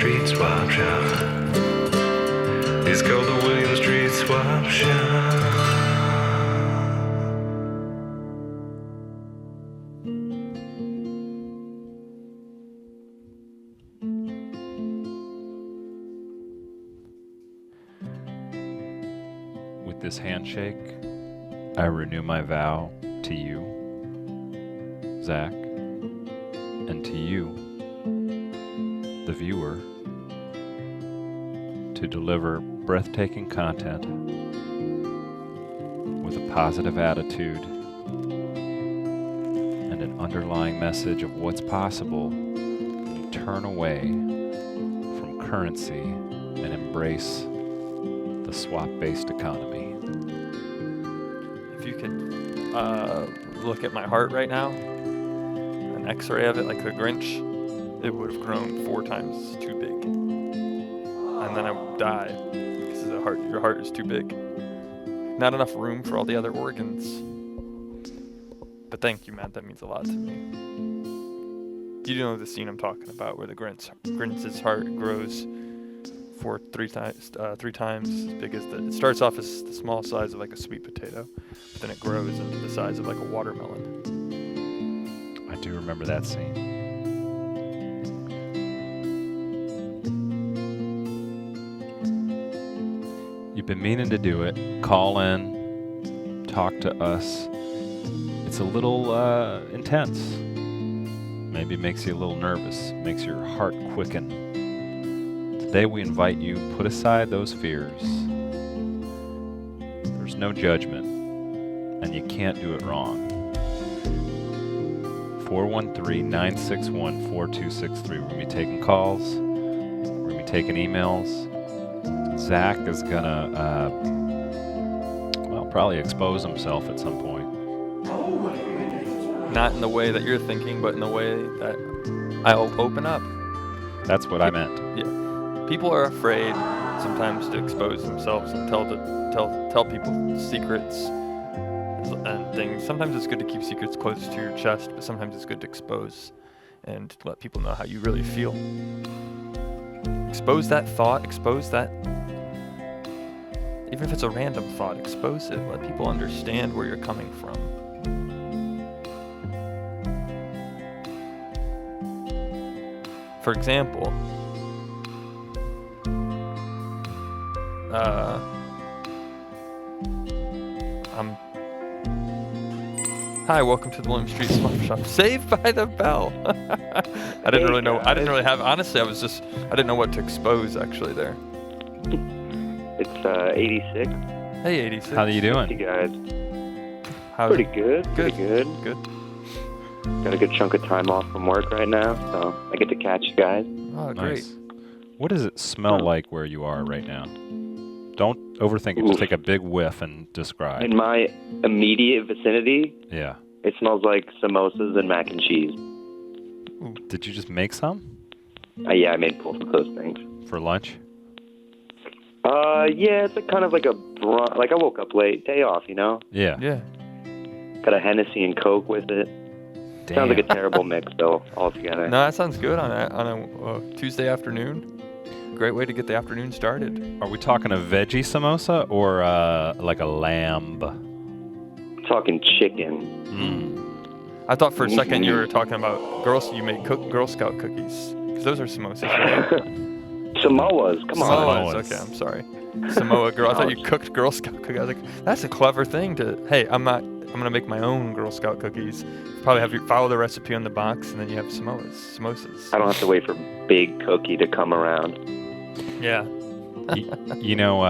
Street Swap Shop. It's called the William Street Swap Shop. With this handshake, I renew my vow to you, Zach, and to you, the viewer, to deliver breathtaking content with a positive attitude and an underlying message of what's possible when you turn away from currency and embrace the swap-based economy. If you could look at my heart right now, an x-ray of it like the Grinch, it would have grown 4 times too big. And then I would die because your heart is too big. Not enough room for all the other organs. But thank you, Matt. That means a lot to me. Do you know the scene I'm talking about where the Grinch's heart grows three times as big as it starts off as the small size of like a sweet potato, but then it grows into the size of like a watermelon. I do remember that scene. You've been meaning to do it. Call in, talk to us. It's a little intense. Maybe makes you a little nervous, makes your heart quicken. Today we invite you, put aside those fears. There's no judgment, and you can't do it wrong. 413-961-4263. We're going to be taking calls. We're going to be taking emails. Zach is going to, probably expose himself at some point. Not in the way that you're thinking, but in the way that I'll open up. That's what I meant. Yeah. People are afraid sometimes to expose themselves and tell people secrets and things. Sometimes it's good to keep secrets close to your chest, but sometimes it's good to expose and let people know how you really feel. Expose that thought, expose that. Even if it's a random thought, expose it. Let people understand where you're coming from. For example, Hi, welcome to the William Street Swap Shop. Saved by the Bell. I didn't really know. I didn't really have. Honestly, I didn't know what to expose actually there. It's 86. Hey, 86. How are you doing? You guys. Pretty good. Pretty good. Good. Got a good chunk of time off from work right now, so I get to catch you guys. Oh, great. Nice. What does it smell like where you are right now? Don't overthink it. Just take a big whiff and describe. In my immediate vicinity, Yeah. it smells like samosas and mac and cheese. Did you just make some Yeah, I made both of those things. for lunch? Yeah, it's kind of like a like I woke up late, day off, you know. Yeah. Yeah. Got a Hennessy and Coke with it. Damn. Sounds like a terrible mix though, altogether. No, that sounds good on a Tuesday afternoon. Great way to get the afternoon started. Are we talking a veggie samosa or like a lamb? Talking chicken. I thought for a second you were talking about you made Girl Scout cookies. Because those are samosas, right? Samoas, come on. Samoas. Okay, I'm sorry. Samoa girl. I thought you cooked Girl Scout cookies. I was like, that's a clever thing to. Hey, I'm gonna make my own Girl Scout cookies. Probably have you follow the recipe on the box, and then you have samosas. I don't have to wait for Big Cookie to come around. Yeah. You know,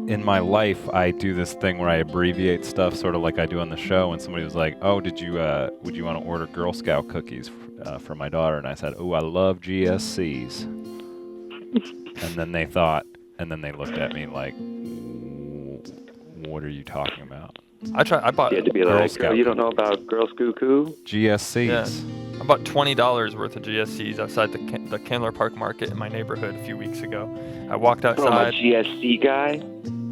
in my life, I do this thing where I abbreviate stuff, sort of like I do on the show. And somebody was like, "Oh, would you want to order Girl Scout cookies for my daughter?" And I said, "Oh, I love GSCs." And then they looked at me like, "What are you talking about?" I bought. You had to be Girl like, Scout girl, you don't know about Girl Scoo Coo? GSCs. Yeah. I bought $20 worth of GSCs outside the Candler Park Market in my neighborhood a few weeks ago. I walked Oh, my outside. GSC guy?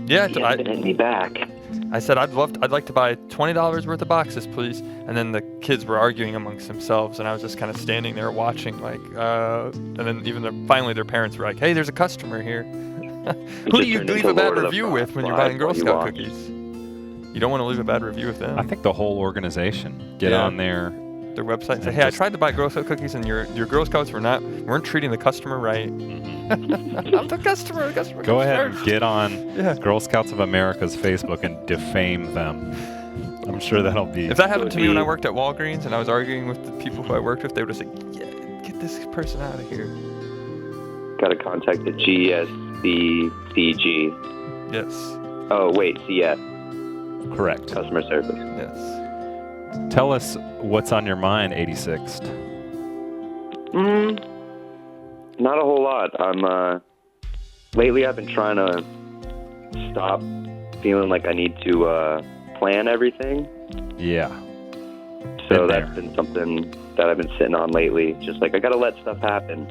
Yeah, He hasn't hit me back. I said I'd like to buy $20 worth of boxes, please. And then the kids were arguing amongst themselves, and I was just kind of standing there watching, like, and then finally their parents were like, "Hey, there's a customer here." Who do you leave a bad review with when you're buying Girl Scout cookies? You don't want to leave a bad review with them. I think the whole organization get on their website and say, "Hey, I tried to buy Girl Scout cookies, and your Girl Scouts weren't treating the customer right." I'm the customer. Go ahead and get on Girl Scouts of America's Facebook and defame them. I'm sure that'll be. If that happened to me when I worked at Walgreens and I was arguing with the people who I worked with, they would have said, "Yeah, get this person out of here." Got to contact the GSCCG. Yes. Oh, wait, CS. Correct. Customer service. Yes. Tell us what's on your mind, 86th. Not a whole lot. Lately I've been trying to stop feeling like I need to plan everything. Yeah. So that's been something that I've been sitting on lately. Just like, I got to let stuff happen.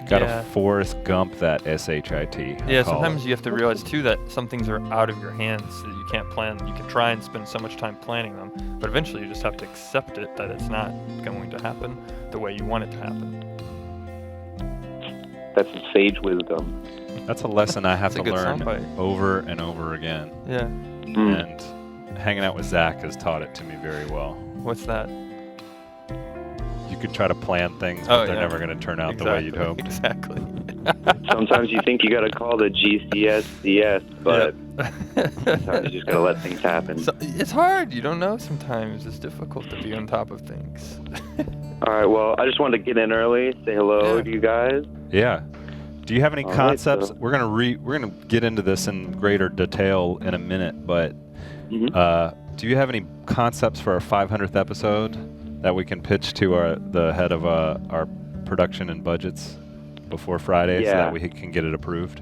Gotta Forrest Gump that SHIT. Yeah, sometimes you have to realize too that some things are out of your hands that you can't plan. You can try and spend so much time planning them, but eventually you just have to accept it that it's not going to happen the way you want it to happen. That's some sage wisdom. That's a lesson I have to learn soundbite. over and over again. Yeah. And hanging out with Zach has taught it to me very well. What's that? You could try to plan things, but they're never going to turn out the way you'd hoped. Exactly. Sometimes you think you got to call the GCSCS, but sometimes you just got to let things happen. So, it's hard. You don't know sometimes. It's difficult to be on top of things. All right, well, I just wanted to get in early, say hello to you guys. Yeah. Do you have any concepts? Right, so. We're gonna get into this in greater detail in a minute, but do you have any concepts for our 500th episode that we can pitch to the head of our production and budgets before Friday so that we can get it approved?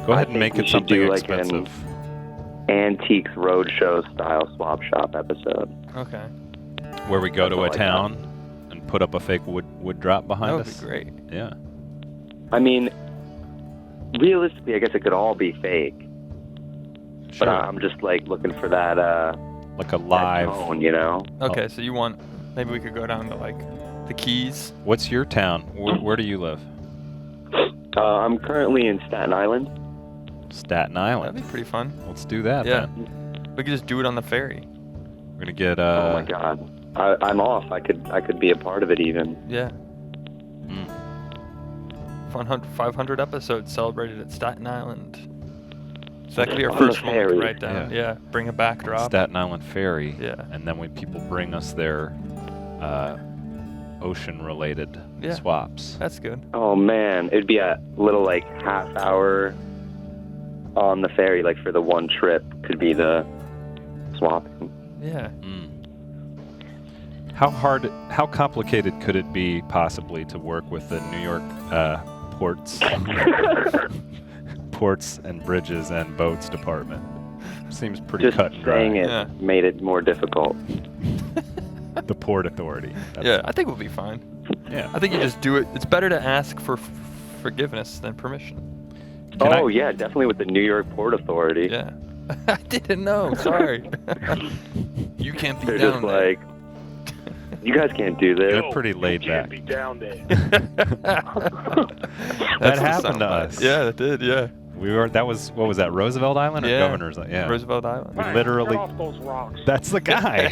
Go ahead and make it something expensive. Like an Antiques Roadshow style swap shop episode. Okay. Where we go to a town and put up a fake wood drop behind us. That would be great. Yeah. I mean, realistically, I guess it could all be fake. Sure. But I'm just like looking for that like a live tone, you know? Okay, so you want maybe we could go down to like the Keys. What's your town? Where do you live? I'm currently in Staten Island. Staten Island. That'd be pretty fun. Let's do that. Yeah. Then. We could just do it on the ferry. We're gonna get. Oh my God, I'm off. I could be a part of it even. Yeah. 500 episodes celebrated at Staten Island. So that could be our first one we can write down. Yeah. Bring a backdrop. Staten Island Ferry. Yeah. And then when people bring us their ocean-related swaps. That's good. Oh man, it'd be a little like half hour on the ferry, like for the one trip, could be the swapping. Yeah. How complicated could it be possibly to work with the New York ports and bridges and boats department? Seems pretty Just cut and dry. saying it made it more difficult. The Port Authority. I think we'll be fine. Yeah. I think you just do it. It's better to ask for forgiveness than permission. Yeah, definitely with the New York Port Authority. Yeah. I didn't know. Sorry. You can't be They're down just there. like, you guys can't do this. They're pretty laid back. Be down there. That happened to us. Yeah, it did. Yeah. That was Roosevelt Island or Governor's Island? Yeah. Roosevelt Island. We literally. Get off those rocks. That's the guy.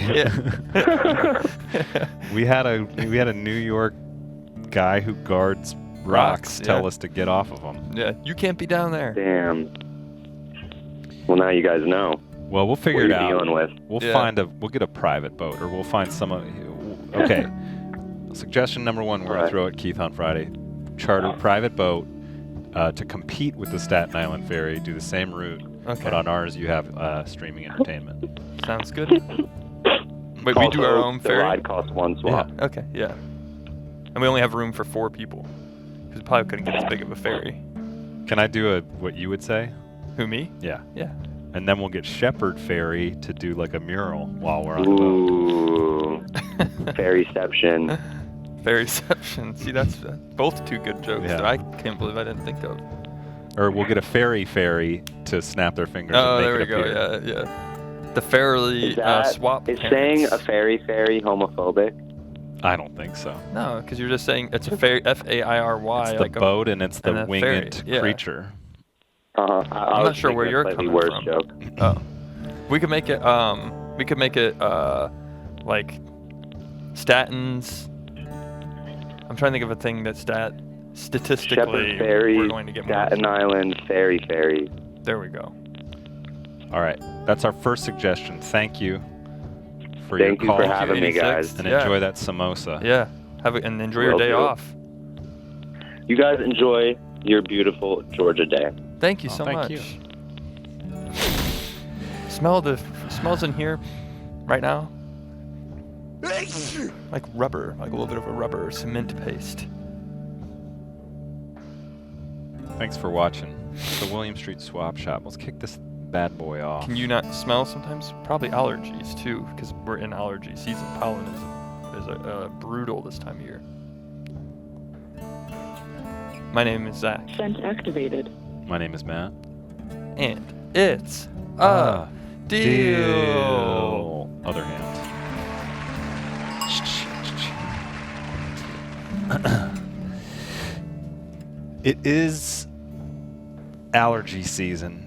we had a New York guy who guards rocks tell us to get off of them. Yeah, you can't be down there. Damn. Well, now you guys know. Well, we'll figure what it out. Dealing with. We'll get a private boat, or we'll find Okay. Suggestion number one, we're gonna throw at Keith on Friday. Charter a private boat to compete with the Staten Island Ferry. Do the same route, but on ours you have streaming entertainment. Sounds good. Wait, we do our own ferry? The ride costs one swap. Yeah. Okay, yeah. And we only have room for 4 people. Because we probably couldn't get as big of a ferry. Can I do what you would say? Who, me? Yeah. Yeah. And then we'll get Shepherd Ferry to do like a mural while we're on the boat. Ooh. Ferryception. Ferryception. See, that's both 2 good jokes that I can't believe I didn't think of. Or we'll get a fairy to snap their fingers Oh, and there make we it go. appear. Yeah. The fairly Is that swap. is parents. saying a fairy homophobic? I don't think so. No, because you're just saying it's a fairy. F-A-I-R-Y. It's like the boat and it's the and a winged fairy, yeah. creature. I'm not sure where you're slightly coming worse from. joke. Oh, we could make it. Like statins. I'm trying to think of a thing that's statistically Shepherd Fairy, we're going to get more. Staten Island Fairy. There we go. All right, that's our first suggestion. Thank you for Thank your you call. for having me, 86. guys. And Yeah. enjoy that samosa. Yeah. And enjoy your Will day do. off. You guys enjoy your beautiful Georgia day. Thank you Oh, so thank much. you. Smells in here right now. Like rubber, like a little bit of a rubber cement paste. Thanks for watching. The William Street Swap Shop. Let's kick this bad boy off. Can you not smell sometimes? Probably allergies too, because we're in allergy season. Pollen is brutal this time of year. My name is Zach, Scent activated. My name is Matt. and it's a deal. Other hand. It is allergy season.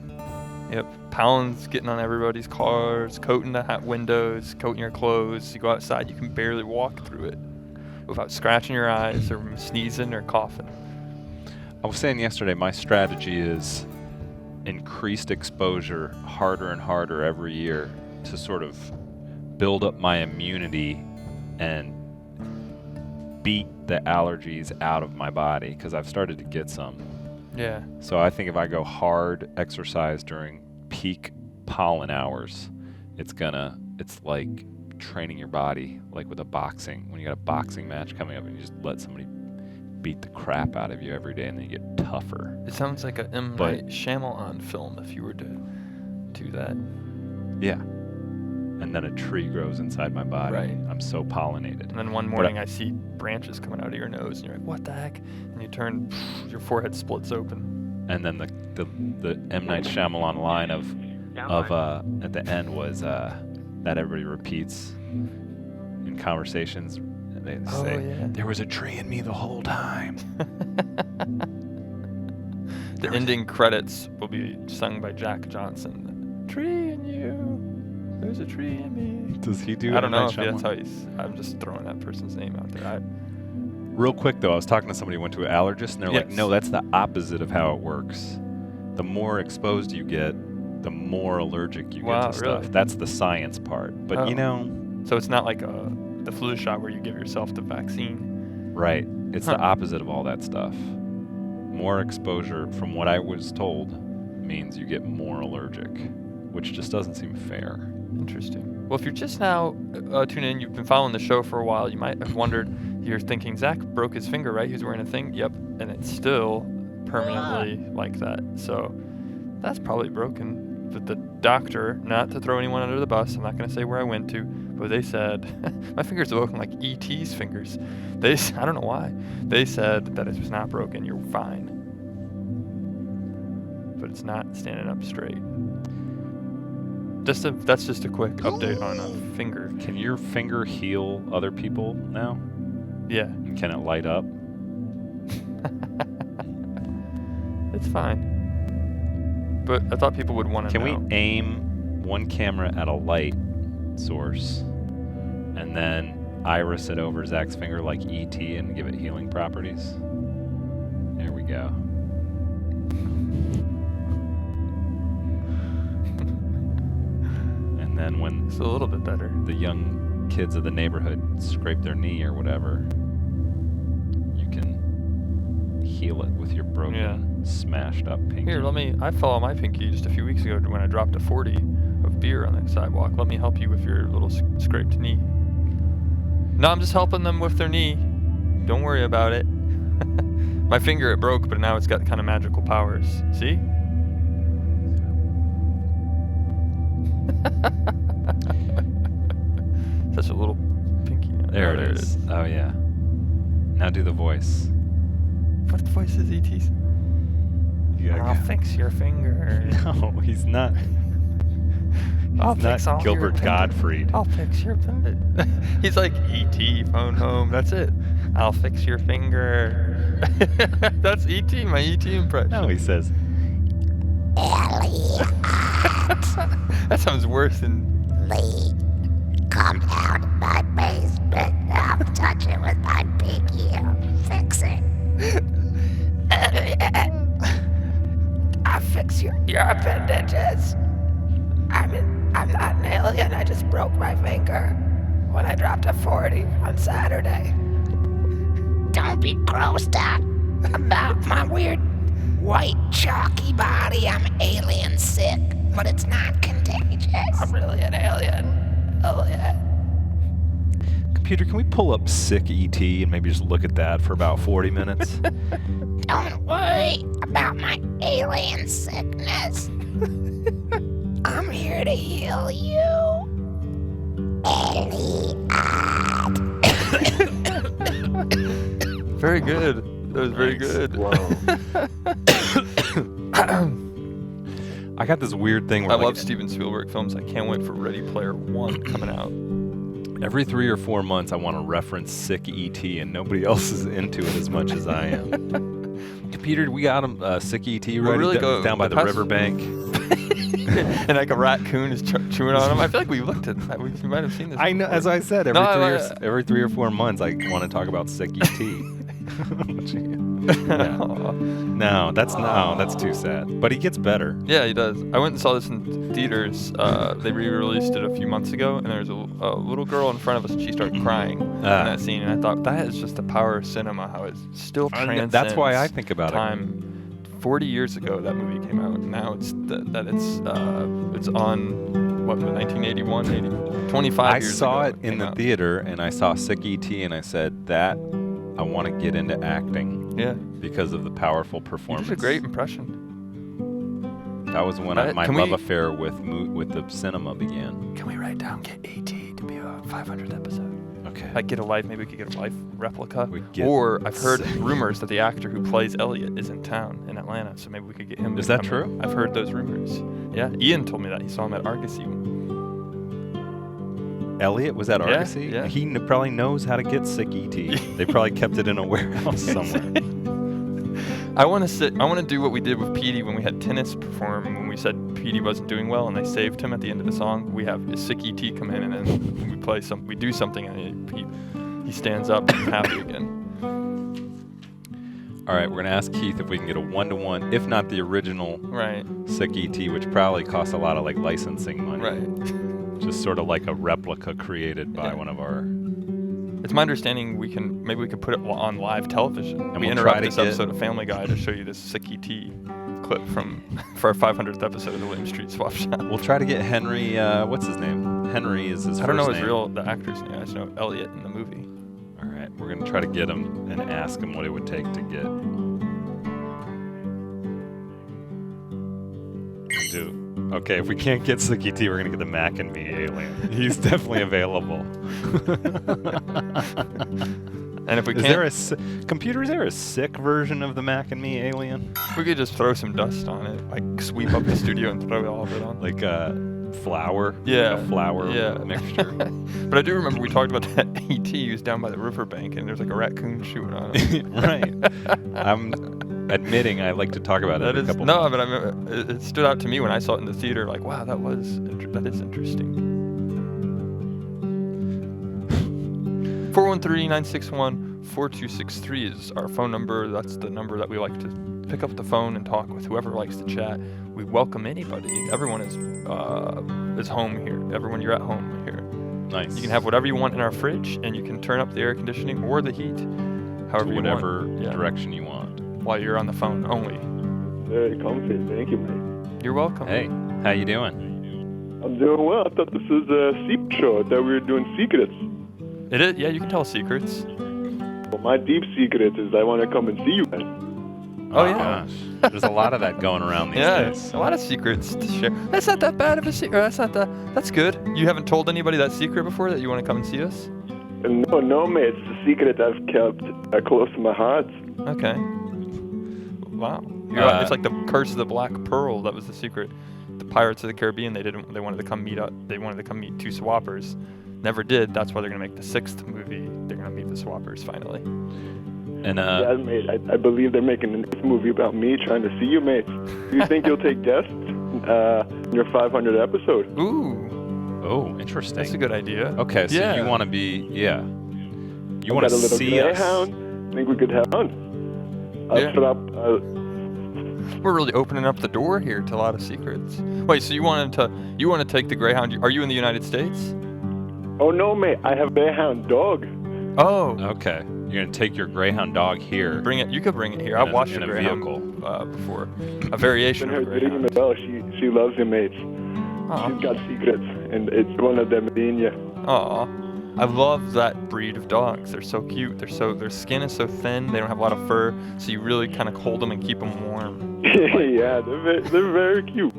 Yep, pollen's getting on everybody's cars, coating the windows, coating your clothes. You go outside, you can barely walk through it without scratching your eyes or sneezing or coughing. I was saying yesterday, my strategy is increased exposure harder and harder every year to sort of build up my immunity and beat the allergies out of my body, because I've started to get some. Yeah. So I think if I go hard exercise during peak pollen hours, it's like training your body, like with a boxing. When you got a boxing match coming up and you just let somebody beat the crap out of you every day and then you get tougher. It sounds like a M. But- Night Shyamalan film if you were to do that. Yeah. And then a tree grows inside my body. Right. I'm so pollinated. And then one morning I see branches coming out of your nose, and you're like, "What the heck?" And you turn, your forehead splits open. And then the M. Night Shyamalan line of at the end was that everybody repeats in conversations. And they Oh, say, yeah. "There was a tree in me the whole time." The ending credits will be sung by Jack Johnson. Tree in you. There's a tree in me. Does he do? I don't M. know Night if that's Shyamalan? how he's. I'm just throwing that person's name out there. Real quick though, I was talking to somebody who went to an allergist, and they're like, Yes. "No, that's the opposite of how it works. The more exposed you get, the more allergic you Wow, get to stuff. really? That's the science part. But Oh. you know, So it's not like the flu shot where you give yourself the vaccine. right? It's the Huh. opposite of all that stuff. More exposure, from what I was told, means you get more allergic, which just doesn't seem fair. Interesting. Well, if you're just now tuning in, you've been following the show for a while, you might have wondered, you're thinking, Zach broke his finger, right? He's wearing a thing? Yep. And it's still permanently like that. So that's probably broken. But the doctor, not to throw anyone under the bus, I'm not going to say where I went to, but they said, my fingers are looking like E.T.'s fingers. I don't know why. They said that it was not broken, you're fine. But it's not standing up straight. That's just a quick update on a finger. Can your finger heal other people now? Yeah, And can it light up? it's fine. But I thought people would want to Can know. we aim one camera at a light source and then iris it over Zach's finger like ET and give it healing properties? There we go. And then when It's a little bit better. the young kids of the neighborhood scrape their knee or whatever, you can heal it with your broken, smashed up pinky. Here, I fell on my pinky just a few weeks ago when I dropped a 40 of beer on the sidewalk. Let me help you with your little scraped knee. No, I'm just helping them with their knee. Don't worry about it. My finger, it broke, but now it's got kind of magical powers. See? Such a little pinky. There it is. Oh yeah. Now do the voice. What voice is E.T.'s? I'll fix your finger. No, he's not. I'll He's fix all not your Gilbert finger. Gottfried. I'll fix your finger. He's like E.T. phone home. That's it. I'll fix your finger. That's E.T. My E.T. impression. No, he says. That sounds worse than. Lee, come out of my basement. I'll touch it with my pinky. I'll fix it. I'll fix your appendages. I'm not an alien. I just broke my finger when I dropped a 40 on Saturday. Don't be grossed out about my weird white chalky body. I'm alien sick, but it's not contagious. I'm really an alien. Computer, can we pull up sick ET and maybe just look at that for about 40 minutes? Don't worry about my alien sickness. I'm here to heal you. Very good. That was very good. Wow. I got this weird thing I where like, love Steven Spielberg films. I can't wait for Ready Player One coming out. every 3 or 4 months I want to reference sick ET, and nobody else is into it as much as I am. Computer, we got him sick ET ready really go- down by the the past- riverbank. And like a raccoon is chewing on him. I feel like we looked at that. We might have seen this. I know, before. as I said, No, I- every 3 or 4 months I want to talk about sick ET. Yeah. No, that's too sad. But he gets better. Yeah, he does. I went and saw this in theaters. They re-released it a few months ago, and there was a little girl in front of us, and she started crying in that scene. And I thought, that is just the power of cinema, how it still transcends That's why I think about it. time. 40 years ago, that movie came out, and now it's it's on, what, 1981, 25 I years saw ago it in came the out. theater, and I saw Sick E.T., and I said, that, I want to get into acting Yeah. because of the powerful You performance. did a great impression. That was when But my can love we- affair with the cinema began. Can we write down, get A.T. to be a 500th episode? Okay. Like maybe we could get a life replica. We get Or I've heard sick. rumors that the actor who plays Elliot is in town in Atlanta, so maybe we could get him. to Is that come true? in. I've heard those rumors. Yeah, Ian told me that he saw him at Argosy. Elliot was at Yeah, Argosy? yeah. He probably knows how to get Sick E.T. They probably kept it in a warehouse somewhere. I want to do what we did with Petey when we had Tennis perform. When we said Petey wasn't doing well, and they saved him at the end of the song. We have a Sick E.T. come in, and then we play we do something, and he stands up and happy again. All right, we're going to ask Keith if we can get a 1-to-1, if not the original Right. Sick E.T., which probably costs a lot of like licensing money. Right. Just sort of like a replica created by Yeah. one of our... It's my understanding maybe we could put it on live television. And we we'll try interrupt to this get- episode of Family Guy to show you this Sick E.T. clip for our 500th episode of the William Street Swap Shop. We'll try to get Henry, what's his name? Henry is his I don't know first his name. the actor's name. I just know Elliot in the movie. All right, we're going to try to get him and ask him what it would take to get... Okay, if we can't get Sick E.T., we're going to get the Mac and Me alien. He's definitely available. And if we Is there can't, computer, is there a sick version of the Mac and Me alien? we could just throw some dust on it, like sweep up the studio and throw all of it on. Like flour? Yeah, Like a flour yeah. mixture? But I do remember we talked about that E.T. who's down by the riverbank, and there's like a raccoon chewing on him. Right. I'm admitting I like to talk about it That a is couple no, but I mean, it stood out to me when I saw it in the theater. Like, wow, that is interesting. 413-961-4263 is our phone number. That's the number that we like to pick up the phone and talk with whoever likes to chat. We welcome anybody. Everyone is home here. Everyone, you're at home here. Nice. You can have whatever you want in our fridge, and you can turn up the air conditioning or the heat, however you whatever want. Yeah. direction you want. While you're on the phone only. Very comfy. Thank you, mate. You're welcome. Hey, how you doing? I'm doing well. I thought this was a secret show. I thought we were doing secrets. It is. Yeah, you can tell secrets. Well, my deep secret is I want to come and see you guys. Oh, yeah. Gosh. There's a lot of that going around these Yeah, days. a lot of secrets to share. That's not that bad of a secret. That's good. You haven't told anybody that secret before that you want to come and see us? No, mate. It's a secret I've kept close to my heart. Okay. Wow. It's like the Curse of the Black Pearl. That was the secret. The Pirates of the Caribbean. They wanted to come meet up. They wanted to come meet two swappers. Never did. That's why they're gonna make the 6th movie. They're gonna meet the swappers finally. And Yeah, mate, I believe they're making a next movie about me trying to see you, mate. Do you think you'll take guests in your 500 episode? Ooh, oh, interesting. that's a good idea. Okay, so Yeah. you want to be, yeah. You I want got to a little see us. greyhound. Think we could have fun? I'll Yeah. put up. We're really opening up the door here to a lot of secrets. Wait, so you want to take the Greyhound? Are you in the United States? Oh no, mate! I have a greyhound dog. Oh, Okay, you're gonna take your Greyhound dog here. bring it. You could bring it here. I've watched in a a Greyhound before. A variation Been of her a digging the Greyhound. bell. She loves you, mates. Aw. She's got secrets, and it's one of them in you. Aw. I love that breed of dogs. They're so cute. Their skin is so thin. They don't have a lot of fur, so you really kind of hold them and keep them warm. Yeah, they're very cute.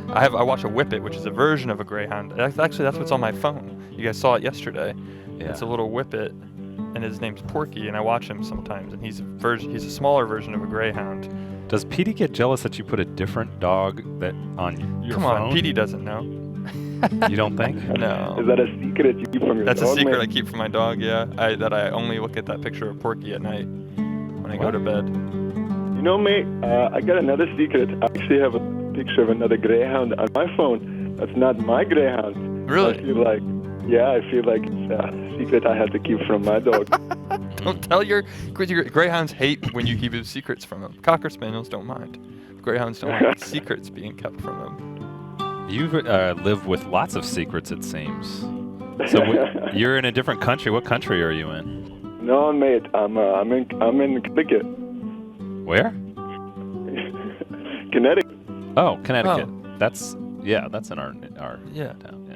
I watch a Whippet, which is a version of a Greyhound. Actually, that's what's on my phone. You guys saw it yesterday. Yeah. It's a little Whippet, and his name's Porky, and I watch him sometimes. And he's a smaller version of a Greyhound. Does Petey get jealous that you put a different dog that on your Come phone? on, Petey doesn't know. You don't think? Is No. that a secret you keep from your That's a dog, secret I mate? keep from my dog. Yeah, that I only look at that picture of Porky at night when I go to bed. You know, mate, I got another secret. I actually have a picture of another greyhound on my phone. That's not my greyhound. Really? I feel like it's a secret I have to keep from my dog. Don't tell your greyhounds hate when you keep secrets from them. Cocker spaniels don't mind. Greyhounds don't like secrets being kept from them. You live with lots of secrets, it seems. So you're in a different country. What country are you in? No, mate, I'm in Connecticut. Where? Connecticut. Oh, Connecticut. That's in our Yeah. town. Yeah.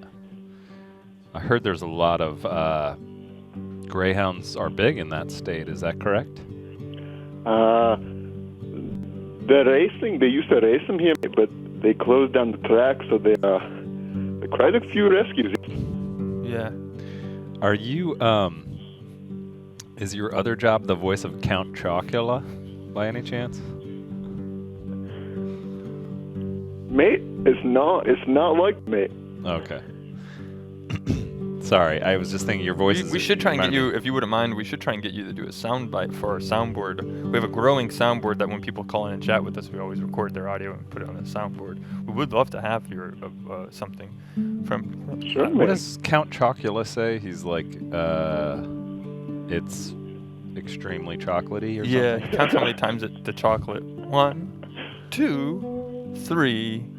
I heard there's a lot of greyhounds are big in that state. Is that correct? The racing, they used to race them here, but they closed down the track, so there are quite a few rescues. Yeah. Are you is your other job the voice of Count Chocula by any chance? Mate, it's not like mate. Okay. Sorry, I was just thinking your voice is... We should try and get reminded you, if you wouldn't mind, we should try and get you to do a soundbite for our soundboard. We have a growing soundboard that when people call in and chat with us, we always record their audio and put it on the soundboard. We would love to have your something from... Sure, What mate. does Count Chocula say? He's like, it's extremely chocolatey or Yeah, something? count how many times the chocolate. 1, 2, 3...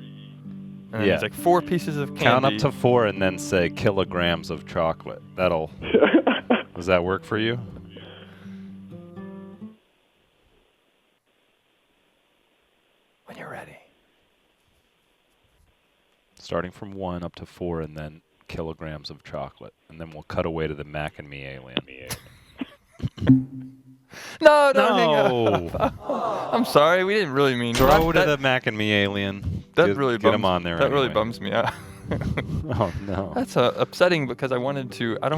And then Yeah. it's like 4 pieces of candy. Count up to 4 and then say kilograms of chocolate. Does that work for you? When you're ready. Starting from 1 up to 4 and then kilograms of chocolate. And then we'll cut away to the Mac and Me alien. No, don't hang No! up. I'm sorry, we didn't really mean Throw to that. the Mac and Me alien. That Get- really get bums, him on there. That really anyway. bums me out. Oh no. That's upsetting because I don't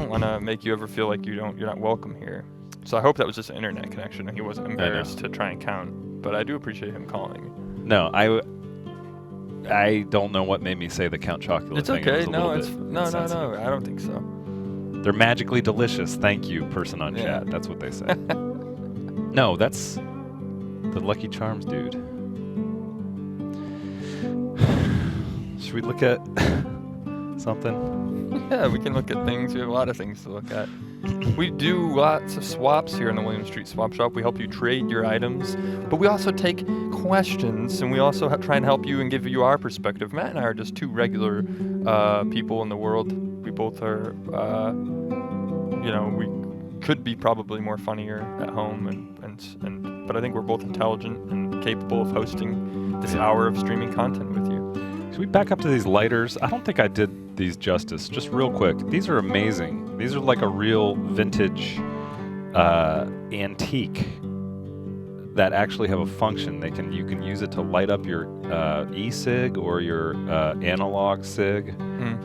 want to make you ever feel like you're not welcome here. So I hope that was just an internet connection and he wasn't embarrassed to try and count. But I do appreciate him calling. No, I don't know what made me say the Count Chocula It's thing. It okay. was a No, little it's bit no. insensitive. I don't think so. They're magically delicious. Thank you, person on Yeah. chat. That's what they say. No, that's the Lucky Charms dude. Should we look at something? Yeah, we can look at things. We have a lot of things to look at. We do lots of swaps here in the William Street Swap Shop. We help you trade your items, but we also take questions, and we also try and help you and give you our perspective. Matt and I are just two regular people in the world. We both are, we could be probably more funnier at home, but I think we're both intelligent and capable of hosting this hour of streaming content with you. Should we back up to these lighters? I don't think I did these justice. Just real quick. These are amazing. These are like a real vintage antique that actually have a function. You can use it to light up your e-cig or your analog cig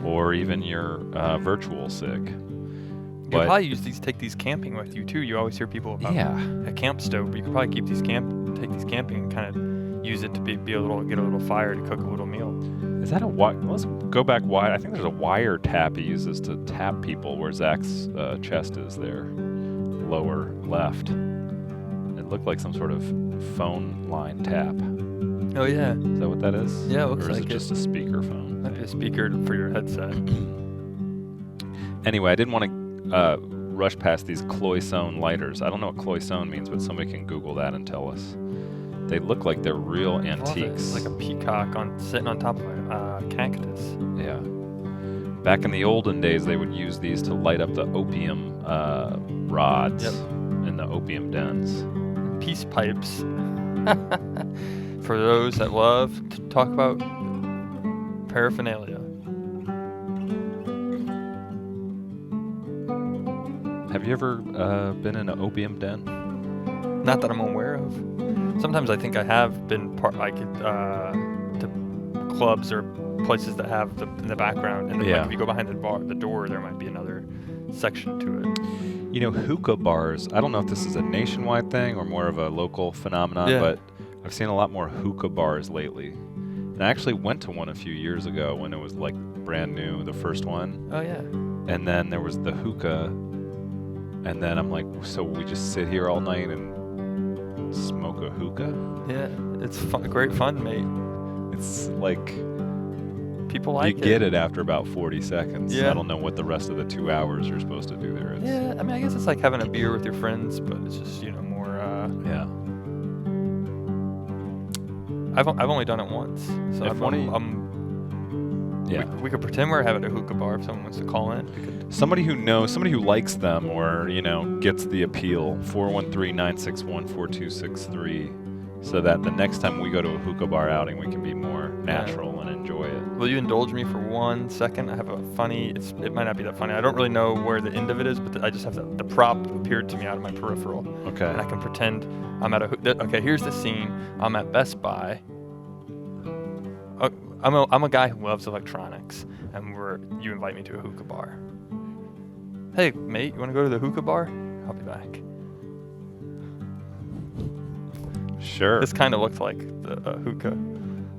or even your virtual cig. You But- could probably take these camping with you too. You always hear people about Yeah. a camp stove, but you could probably take these camping and kind of use it to get a little fire to cook a little meal. Is that a wire? Let's go back wide. I think there's a wire tap he uses to tap people where Zach's chest is there, lower left. It looked like some sort of phone line tap. Oh yeah. Is that what that is? Yeah, it looks or is like it just a speaker phone? Might be a speaker for your headset. Anyway, I didn't want to rush past these Cloisonne lighters. I don't know what Cloisonne means, but somebody can Google that and tell us. They look like they're real antiques. It's like a peacock sitting on top of a cactus. Yeah. Back in the olden days, they would use these to light up the opium rods in the opium dens. Peace pipes. For those that love to talk about paraphernalia. Have you ever been in an opium den? Not that I'm aware of. Sometimes I think I have been to clubs or places that have in the background, and then like if you go behind the door, there might be another section to it. You know, hookah bars. I don't know if this is a nationwide thing or more of a local phenomenon, but I've seen a lot more hookah bars lately. And I actually went to one a few years ago when it was like brand new, the first one. Oh yeah. And then there was the hookah, and then I'm like, so we just sit here all night and smoke a hookah? Yeah, it's great fun, mate. It's like people like you get it after about 40 seconds. Yeah. I don't know what the rest of the 2 hours you're supposed to do there is. Yeah, I mean, I guess it's like having a beer with your friends, but it's just more. Yeah. I've only done it once, so we could pretend we're having a hookah bar if someone wants to call in. Somebody who likes them or gets the appeal. 413-961-4263, so that the next time we go to a hookah bar outing, we can be more natural and enjoy it. Will you indulge me for 1 second? I have a funny. It might not be that funny. I don't really know where the end of it is, but I just have the prop appeared to me out of my peripheral. Okay. And I can pretend I'm at okay, here's the scene. I'm at Best Buy. I'm a guy who loves electronics, and you invite me to a hookah bar. Hey, mate, you want to go to the hookah bar? I'll be back. Sure. This kind of looked like the hookah.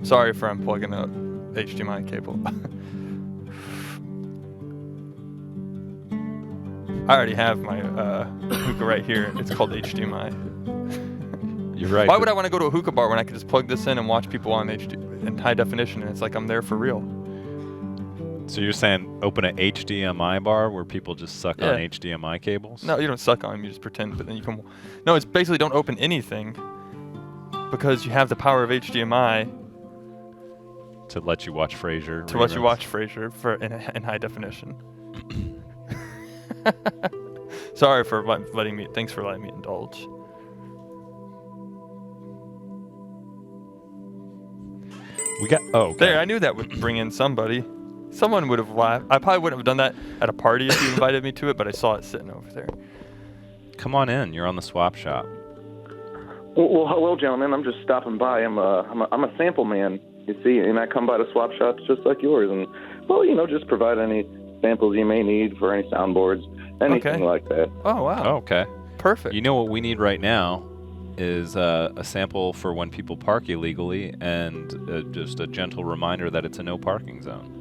Sorry for unplugging a HDMI cable. I already have my hookah right here. It's called HDMI. You're right. Why would I want to go to a hookah bar when I could just plug this in and watch people on in high definition, and it's like I'm there for real? So you're saying open an HDMI bar where people just suck on HDMI cables? No, you don't suck on them. You just pretend, but then you come. No, it's basically don't open anything because you have the power of HDMI to let you watch Frasier. To let you watch Frasier in high definition. Sorry for letting me. Thanks for letting me indulge. We got. Oh, okay. There. I knew that would bring in somebody. Someone would have laughed. I probably wouldn't have done that at a party if you invited me to it, but I saw it sitting over there. Come on in. You're on the swap shop. Well, hello, gentlemen. I'm just stopping by. I'm a sample man, you see, and I come by to swap shops just like yours, and just provide any samples you may need for any soundboards, anything like that. Oh wow. Oh, okay. Perfect. You know what we need right now is a sample for when people park illegally, and just a gentle reminder that it's a no parking zone.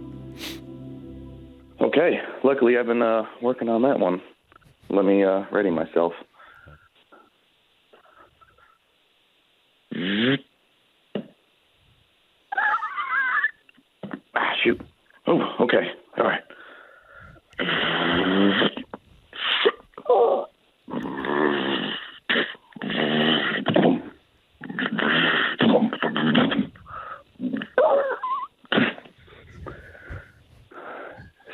Okay. Luckily, I've been working on that one. Let me ready myself. Shoot. Oh, okay. All right.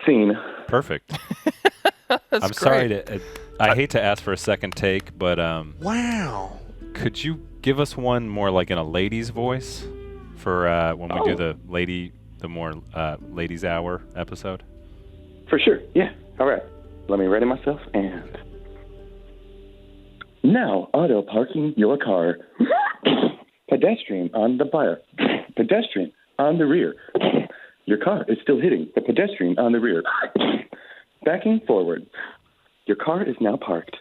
Scene. Perfect. That's I'm sorry I hate to ask for a second take, but wow. Could you give us one more like in a lady's voice for when we do the more ladies hour episode? For sure. Yeah. All right. Let me ready myself and now auto parking your car. Pedestrian on the bar. Pedestrian on the rear. Your car is still hitting the pedestrian on the rear. Backing forward. Your car is now parked.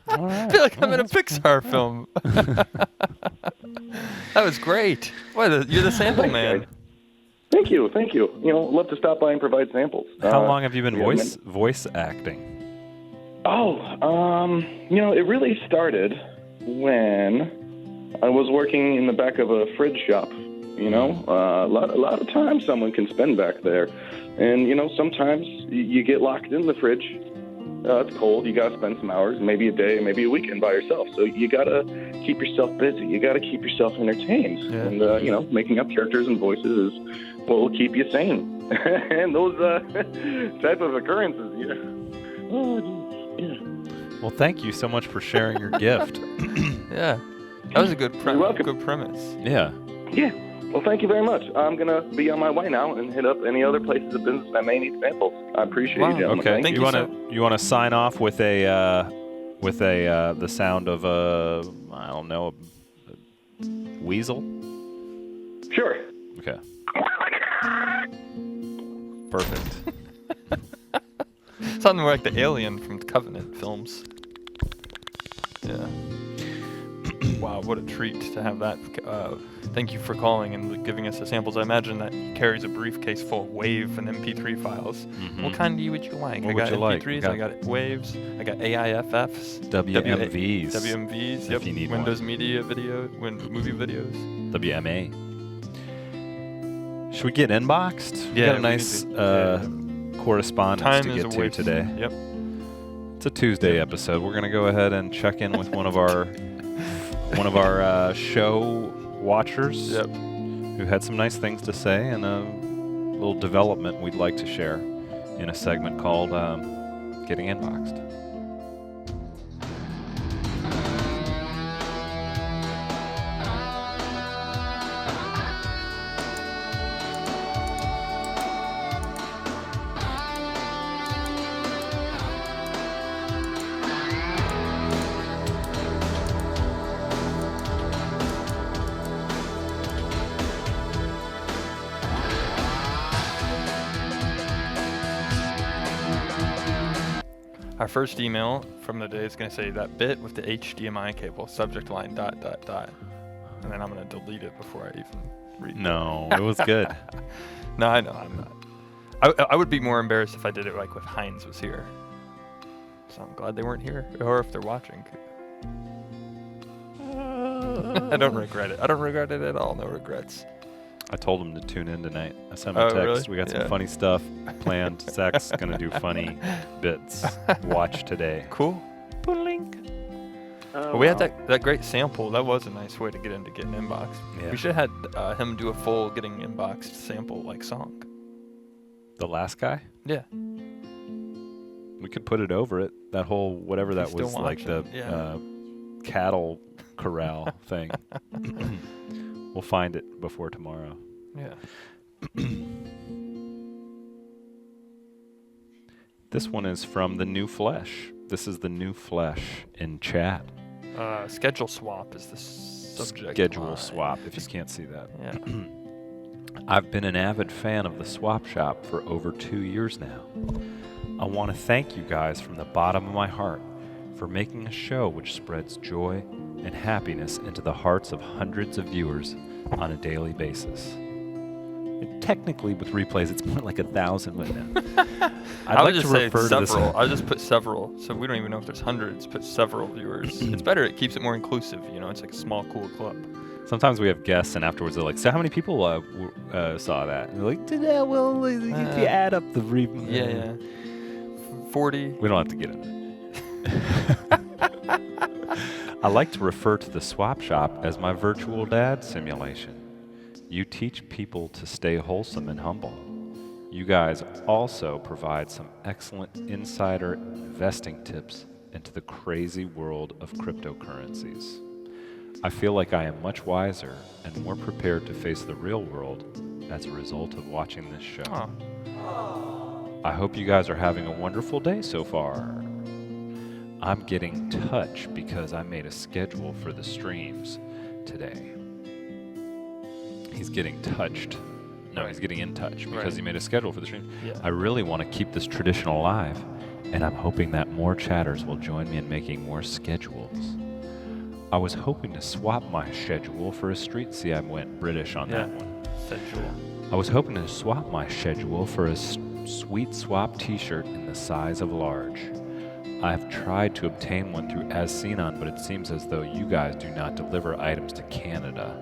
I feel like I'm in a Pixar film. That was great. You're the sample Thanks, man. guys. Thank you. Love to stop by and provide samples. How long have you been yeah, voice acting? It really started when I was working in the back of a fridge shop. A lot of time someone can spend back there, and sometimes you get locked in the fridge. It's cold. You gotta spend some hours, maybe a day, maybe a weekend by yourself. So you gotta keep yourself busy. You gotta keep yourself entertained, and making up characters and voices is what will keep you sane. And those type of occurrences, yeah. Oh, geez. Yeah. Well, thank you so much for sharing your gift. Yeah. That was a good You're welcome. good premise. Yeah. Yeah. Well, thank you very much. I'm gonna be on my way now and hit up any other places of business that may need samples. I appreciate Wow. you, gentlemen. Okay. Thank you you wanna sign off with the sound of a weasel? Sure. Okay. Perfect. Something like the alien from Covenant films. Yeah. Wow, what a treat to have that. Thank you for calling and giving us the samples. I imagine that he carries a briefcase full of WAV and MP3 files. What kind would you like? What I would got you like? MP3s, I got WAVs, I got AIFFs, WMVs. WMVs, If yep. you need Windows one. Media Video, movie videos. WMA. Should we get inboxed? We Yeah, got a we nice need to- correspondence Time to is get a to waste. today. Yep. It's a Tuesday episode. We're gonna go ahead and check in with one of our show watchers Yep. who had some nice things to say and a little development we'd like to share in a segment called Getting Inboxed. Our first email from the day is going to say that bit with the HDMI cable, subject line ... And then I'm going to delete it before I even read it. No, it was good. No, I know, I'm not. I would be more embarrassed if I did it like if Heinz was here. So I'm glad they weren't here, or if they're watching. I don't regret it. I don't regret it at all. No regrets. I told him to tune in tonight. I sent him a Oh, text. really? We got some Yeah. funny stuff planned. Zach's gonna do funny bits. Watch today. Cool. Boodling. Well, we had that great sample. That was a nice way to get into Getting Inboxed. Yeah. We should have had him do a full Getting Inboxed sample like song. The last guy? Yeah. We could put it over it. That whole whatever that He's still was, like the watching, yeah. cattle corral thing. We'll find it before tomorrow. Yeah. This one is from the New Flesh. This is the New Flesh in chat. Schedule swap is the subject. Schedule line. swap, if you can't see that. Yeah. I've been an avid fan of the Swap Shop for over 2 years now. I want to thank you guys from the bottom of my heart for making a show which spreads joy and happiness into the hearts of hundreds of viewers on a daily basis. Technically, with replays, it's more like 1,000 by now. I would like just to say refer to this. several. I would just put several, so we don't even know if there's hundreds. Put several viewers. It's better. It keeps it more inclusive. You know, it's like a small, cool club. Sometimes we have guests, and afterwards they're like, "So how many people saw that?" And they're like, well, if you add up the Yeah. 40. We don't have to get into it. I like to refer to the Swap Shop as my virtual dad simulation. You teach people to stay wholesome and humble. You guys also provide some excellent insider investing tips into the crazy world of cryptocurrencies. I feel like I am much wiser and more prepared to face the real world as a result of watching this show. Oh. I hope you guys are having a wonderful day so far. I'm getting touch because I made a schedule for the streams today. He's getting touched. No, he's getting in touch because Right. he made a schedule for the stream. Yeah. I really want to keep this tradition alive, and I'm hoping that more chatters will join me in making more schedules. I was hoping to swap my schedule for a street. See, I went British on that one. Schedule. I was hoping to swap my schedule for a sweet swap t-shirt in the size of large. I have tried to obtain one through As Seen On, but it seems as though you guys do not deliver items to Canada.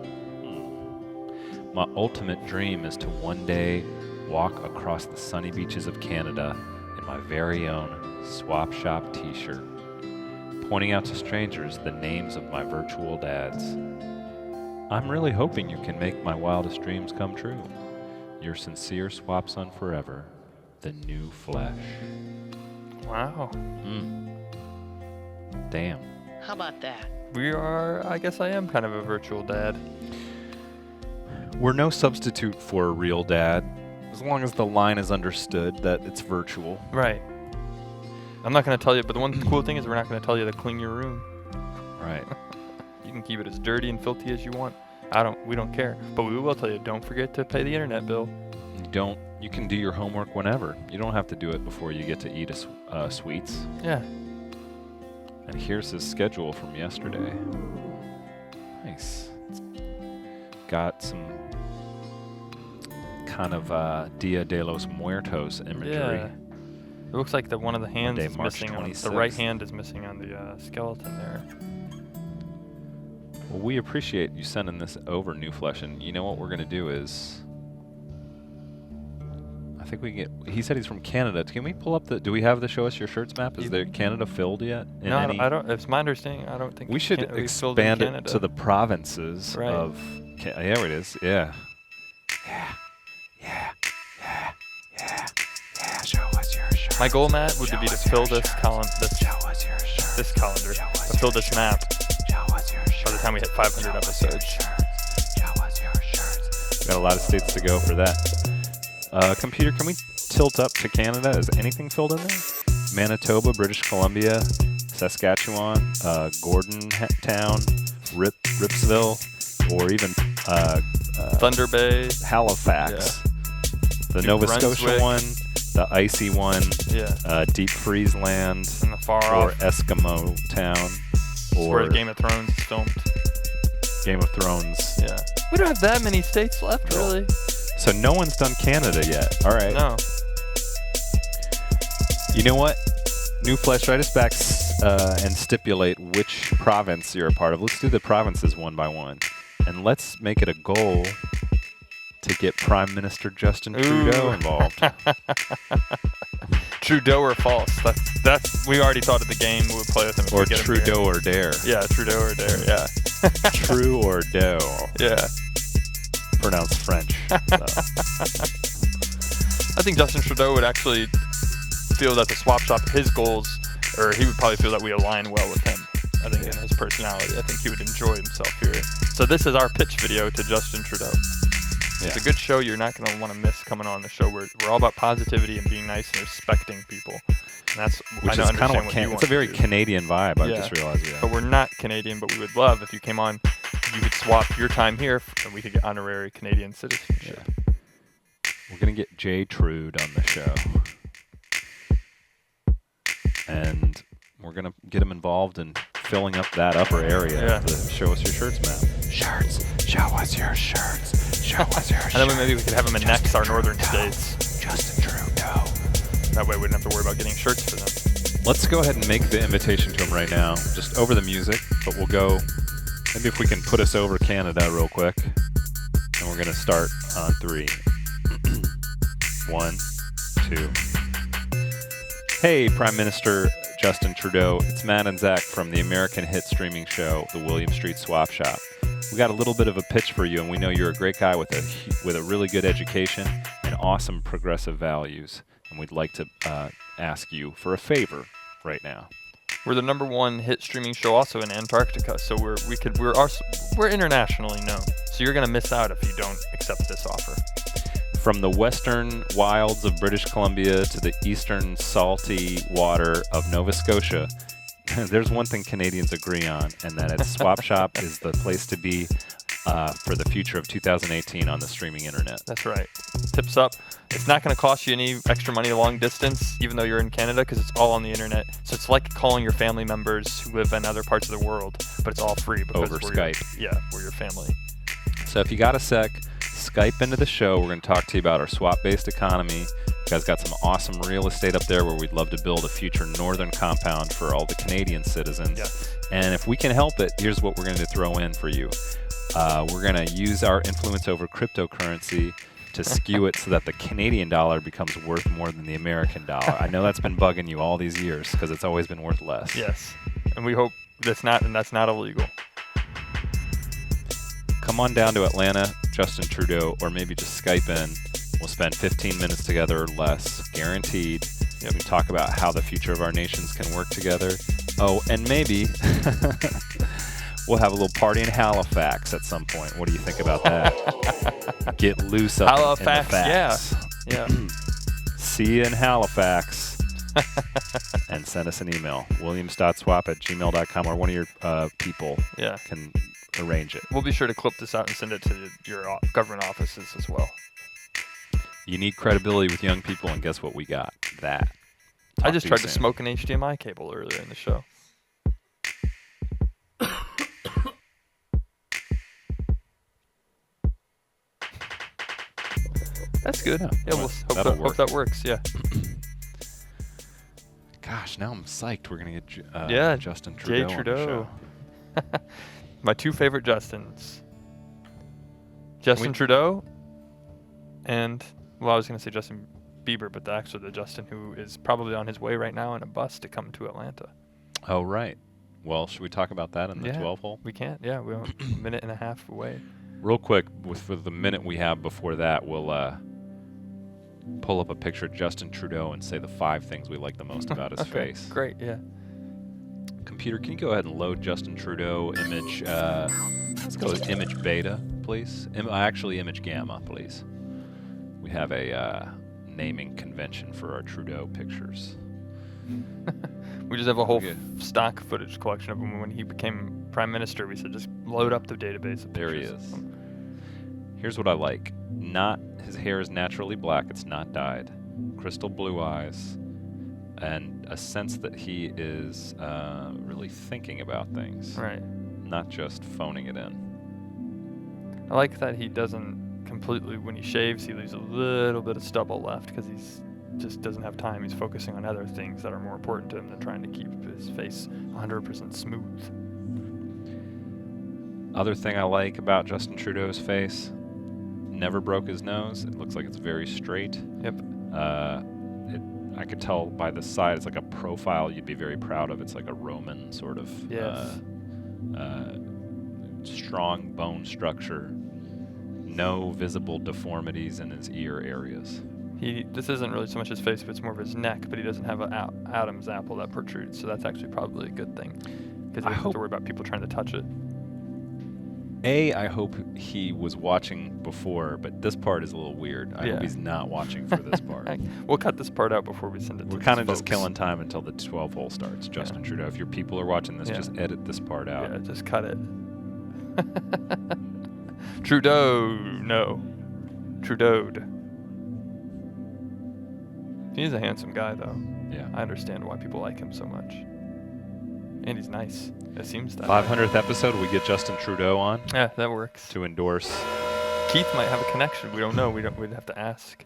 My ultimate dream is to one day walk across the sunny beaches of Canada in my very own swap shop t-shirt, pointing out to strangers the names of my virtual dads. I'm really hoping you can make my wildest dreams come true. Your sincere swap son forever, the New Flesh. Wow. Damn. How about that? We are, I guess I am kind of a virtual dad. We're no substitute for a real dad, as long as the line is understood that it's virtual. Right. I'm not going to tell you, but the one cool thing is we're not going to tell you to clean your room. Right. You can keep it as dirty and filthy as you want. We don't care. But we will tell you, don't forget to pay the internet bill. You can do your homework whenever. You don't have to do it before you get to eat sweets. Yeah. And here's his schedule from yesterday. Nice. It's got some kind of Dia de los Muertos imagery. Yeah. It looks like one of the hands Monday, is March missing. The 26th. right hand is missing on the skeleton there. Well, we appreciate you sending this over, New Flesh, and you know what we're going to do is... I think we can get... He said he's from Canada. Can we pull up the... Do we have the Show Us Your Shirts map? Is there Canada filled yet? No, I don't. It's my understanding. I don't think We should we filled in expand it Canada. to the provinces Right. of... There it is. Yeah. My goal, Matt, would be to fill this calendar, to fill this map by the time we hit 500 episodes. Got a lot of states to go for that. Computer, can we tilt up to Canada? Is anything filled in there? Manitoba, British Columbia, Saskatchewan, Gordontown, Ripsville, or even Thunder Bay. Halifax. The New Nova Brunswick. Scotia one, the icy one, Yeah. Deep Freeze Land, And the far or off. Eskimo Town, Where or Game of Thrones is filmed. Game of Thrones. Yeah. We don't have that many states left, really. So no one's done Canada yet. All right. No. You know what? New Flesh, write us back and stipulate which province you're a part of. Let's do the provinces one by one. And let's make it a goal to get Prime Minister Justin Trudeau Ooh. involved. Trudeau or false. That's we already thought of the game. We'll play with him if Or we get him here. Trudeau or Dare. Yeah, Trudeau or Dare. Yeah. True or Doe. Yeah. Pronounced French. So. I think Justin Trudeau would actually feel that the swap shop, his goals, or he would probably feel that we align well with him. I think in his personality, I think he would enjoy himself here. So this is our pitch video to Justin Trudeau. Yeah. It's a good show. You're not going to want to miss coming on the show. We're all about positivity and being nice and respecting people. And that's Which I is know, kind of understand what you it's want a very to do. Canadian vibe. I Yeah. just realized that. But we're not Canadian, but we would love if you came on. You could swap your time here, and we could get honorary Canadian citizenship. We're going to get Jay Trude on the show. And we're going to get him involved in filling up that upper area Yeah. of the Show Us Your Shirts map. Shirts. Show us your shirts. Show us your shirts. And then maybe we could have them annex our northern states. Justin Trudeau. That way we wouldn't have to worry about getting shirts for them. Let's go ahead and make the invitation to him right now, just over the music, but we'll go, maybe if we can put us over Canada real quick. And we're going to start on 3. 1, 2. Hey, Prime Minister Justin Trudeau. It's Matt and Zach from the American hit streaming show, The William Street Swap Shop. We got a little bit of a pitch for you, and we know you're a great guy with a really good education and awesome progressive values. And we'd like to ask you for a favor right now. We're the #1 hit streaming show also in Antarctica, so we're internationally known. So you're gonna miss out if you don't accept this offer. From the western wilds of British Columbia to the eastern salty water of Nova Scotia, there's one thing Canadians agree on, and that is Swap Shop is the place to be for the future of 2018 on the streaming internet. That's right. Tips up. It's not going to cost you any extra money long distance, even though you're in Canada, because it's all on the internet. So it's like calling your family members who live in other parts of the world, but it's all free because Over we're Skype. We're your family. So if you got a sec, Skype into the show. We're going to talk to you about our swap-based economy. You guys got some awesome real estate up there where we'd love to build a future northern compound for all the Canadian citizens. Yes. And if we can help it, here's what we're going to throw in for you. We're going to use our influence over cryptocurrency to skew it so that the Canadian dollar becomes worth more than the American dollar. I know that's been bugging you all these years because it's always been worth less. Yes. And we hope that's not illegal. Come on down to Atlanta, Justin Trudeau, or maybe just Skype in. We'll spend 15 minutes together or less, guaranteed. We can talk about how the future of our nations can work together. Oh, and maybe we'll have a little party in Halifax at some point. What do you think about that? Get loose up Halifax, in the facts. yeah. See you in Halifax. And send us an email, williams.swap@gmail.com, or one of your people can arrange it. We'll be sure to clip this out and send it to your government offices as well. You need credibility with young people, and guess what we got? That. I just tried to smoke an HDMI cable earlier in the show. That's good. Yeah, we'll hope that works. Yeah. Gosh, now I'm psyched. We're gonna get Justin Trudeau. Jay Trudeau. On the show. My two favorite Justins. Justin Trudeau and, well, I was going to say Justin Bieber, but actually the Justin who is probably on his way right now in a bus to come to Atlanta. Oh, right. Well, should we talk about that in the 12 hole? We can't. Yeah, we're a minute and a half away. Real quick, for the minute we have before that, we'll pull up a picture of Justin Trudeau and say the 5 things we like the most about his face. Great, yeah. Computer, can you go ahead and load Justin Trudeau image? Let's go with image beta, please. Actually, image gamma, please. We have a naming convention for our Trudeau pictures. We just have a whole stock footage collection of him when he became prime minister. We said just load up the database of pictures. There he is. Here's what I like. His hair is naturally black. It's not dyed. Crystal blue eyes. And a sense that he is really thinking about things. Right. Not just phoning it in. I like that he doesn't completely, when he shaves, he leaves a little bit of stubble left because he's just doesn't have time. He's focusing on other things that are more important to him than trying to keep his face 100% smooth. Other thing I like about Justin Trudeau's face, never broke his nose. It looks like it's very straight. Yep. I could tell by the side, it's like a profile you'd be very proud of. It's like a Roman sort of strong bone structure. No visible deformities in his ear areas. This isn't really so much his face, but it's more of his neck, but he doesn't have an Adam's apple that protrudes, so that's actually probably a good thing. Because he doesn't have to worry about people trying to touch it. I hope he was watching before, but this part is a little weird. I hope he's not watching for this part. We'll cut this part out before we send it to We're kind of just killing time until the 12 hole starts, Justin Trudeau. If your people are watching this, just edit this part out. Yeah, just cut it. Trudeau, no. Trudeau'd. He's a handsome guy, though. Yeah. I understand why people like him so much. And he's nice. It seems that 500th episode, we get Justin Trudeau on. Yeah, that works. To endorse. Keith might have a connection. We don't know. We'd have to ask.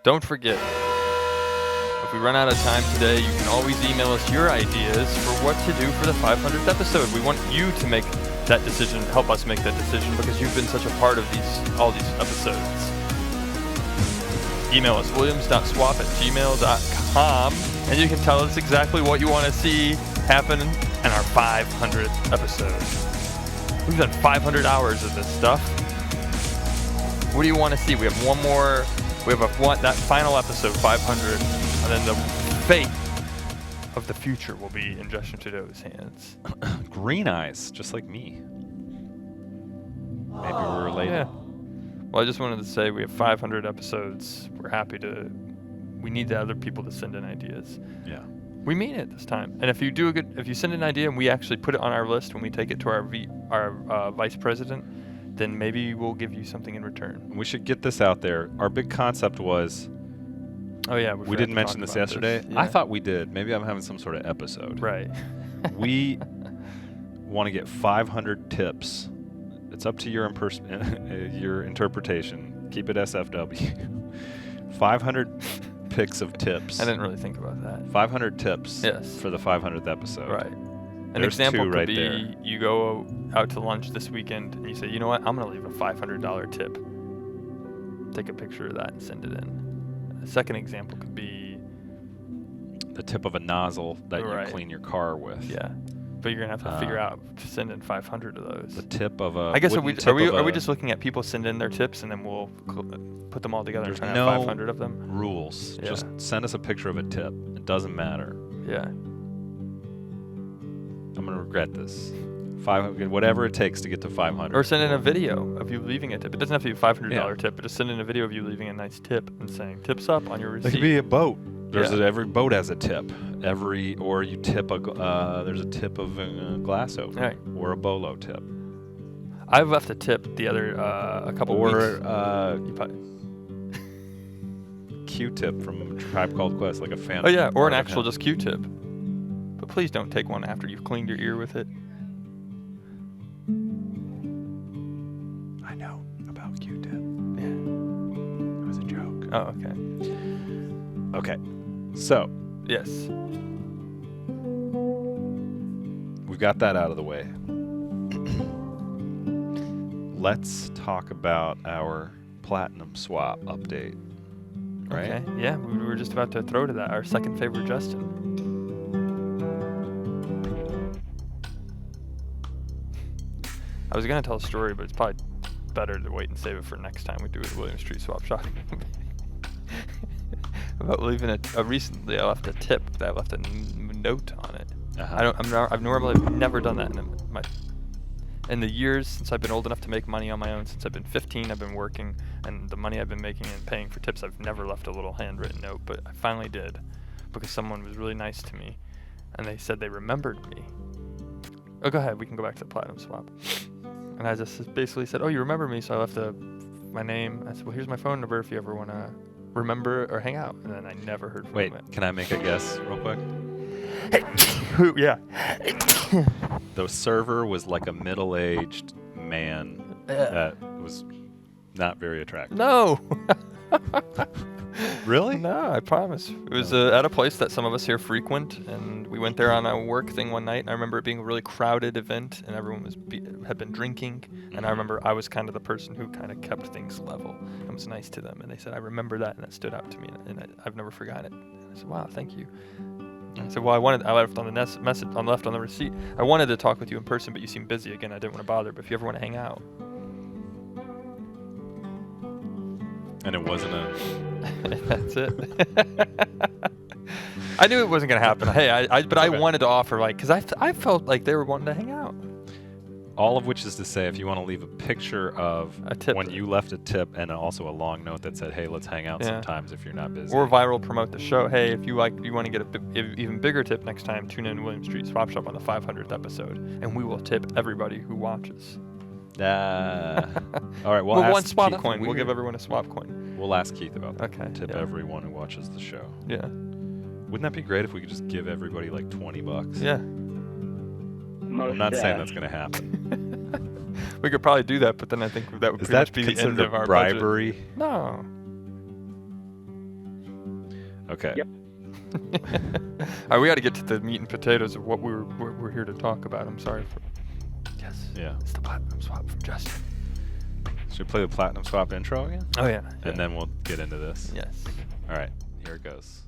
Don't forget, if we run out of time today, you can always email us your ideas for what to do for the 500th episode. We want you to make that decision, help us make that decision, because you've been such a part of all these episodes. Email us, williams.swap@gmail.com, and you can tell us exactly what you want to see happen in our 500th episode. We've done 500 hours of this stuff. What do you want to see? We have one more. We have that final episode, 500, and then the fate of the future will be in Justin Trudeau's hands. Green eyes, just like me. Maybe we're related. Yeah. Well, I just wanted to say we have 500 episodes. We're happy to. We need the other people to send in ideas. Yeah. We mean it this time. And if you if you send an idea and we actually put it on our list when we take it to our vice president, then maybe we'll give you something in return. We should get this out there. Our big concept was, Oh yeah, we didn't mention this yesterday. Yeah. I thought we did. Maybe I'm having some sort of episode. Right. We want to get 500 tips. It's up to your your interpretation. Keep it SFW. 500 picks of tips. I didn't really think about that. 500 tips Yes. for the 500th episode. Right. An There's example two could right be there. you go out to lunch this weekend and you say, you know what, I'm going to leave a $500 tip. Take a picture of that and send it in. A second example could be, The tip of a nozzle that Right. you clean your car with. yeah, but you're going to have to figure out to send in 500 of those. The tip of a. I guess wooden tip are of we a- just looking at people send in their tips and then we'll put them all together There's and try to have no 500 of them? rules. Yeah. Just send us a picture of a tip. It doesn't matter. Yeah. I'm gonna regret this. 500, whatever it takes to get to 500. Or send in a video of you leaving a tip. It doesn't have to be a $500 Yeah. tip, but just send in a video of you leaving a nice tip and saying, tips up on your receipt. It could be a boat. There's Yeah. every boat has a tip. Or you tip there's a tip of a glass opener. Right. Or a bolo tip. I've left a tip the other, a couple Or weeks. You probably- Q-tip from Tribe Called Quest, like a fan. Oh yeah, or an art of actual him. just Q-tip. But please don't take one after you've cleaned your ear with it. I know about Q-tip. Yeah. It was a joke. Oh, okay. Okay. So, Yes. we've got that out of the way. Let's talk about our Platinum Swap update. Right? Okay. Yeah, we were just about to throw to that. Our second favorite Justin. I was gonna tell a story, but it's probably better to wait and save it for next time we do a William Street Swap Shop. About leaving recently, I left a tip that I left a note on it. Uh-huh. I've normally never done that in the years since I've been old enough to make money on my own. Since I've been 15, I've been working, and the money I've been making and paying for tips, I've never left a little handwritten note, but I finally did because someone was really nice to me, and they said they remembered me. Oh, go ahead. We can go back to the Platinum Swap. And I just basically said, "Oh, you remember me?" So I left my name. I said, "Well, here's my phone number if you ever want to remember or hang out." And then I never heard from Wait, him. can I make a guess real quick? Yeah. The server was like a middle-aged man that was not very attractive. No. Really? No, I promise. It was at a place that some of us here frequent, and we went there on a work thing one night. And I remember it being a really crowded event, and everyone had been drinking. And I remember I was kind of the person who kind of kept things level and was nice to them. And they said, "I remember that," and that stood out to me, and I've never forgotten it. And I said, "Wow, thank you." And I said, "Well, I left on the message on the receipt. I wanted to talk with you in person, but you seem busy again. I didn't want to bother. But if you ever want to hang out." And it wasn't a... That's it. I knew it wasn't gonna happen. Hey, I Okay. wanted to offer because I felt like they were wanting to hang out. All of which is to say, if you want to leave a picture of A tip. when you left a tip and also a long note that said, "Hey, let's hang out Yeah. sometimes if you're not busy." Or viral promote the show. Hey, if you want to get a even bigger tip next time, tune in William Street Swap Shop on the 500th episode, and we will tip everybody who watches. All right. Well, one ask swap Keith- coin. We'll give everyone a swap coin. We'll ask Keith about that. Okay, Tip yeah. everyone who watches the show. Yeah. Wouldn't that be great if we could just give everybody like $20? Yeah. I'm not saying that's gonna happen. We could probably do that, but then I think that would Is pretty much that be the end considered of our a bribery? budget. No. Okay. Yep. All right, we got to get to the meat and potatoes of what we're here to talk about. I'm sorry for. Yes. Yeah. It's the Platinum Swap from Justin. Should we play the Platinum Swap intro again? Oh yeah. And then we'll get into this. Yes. All right. Here it goes.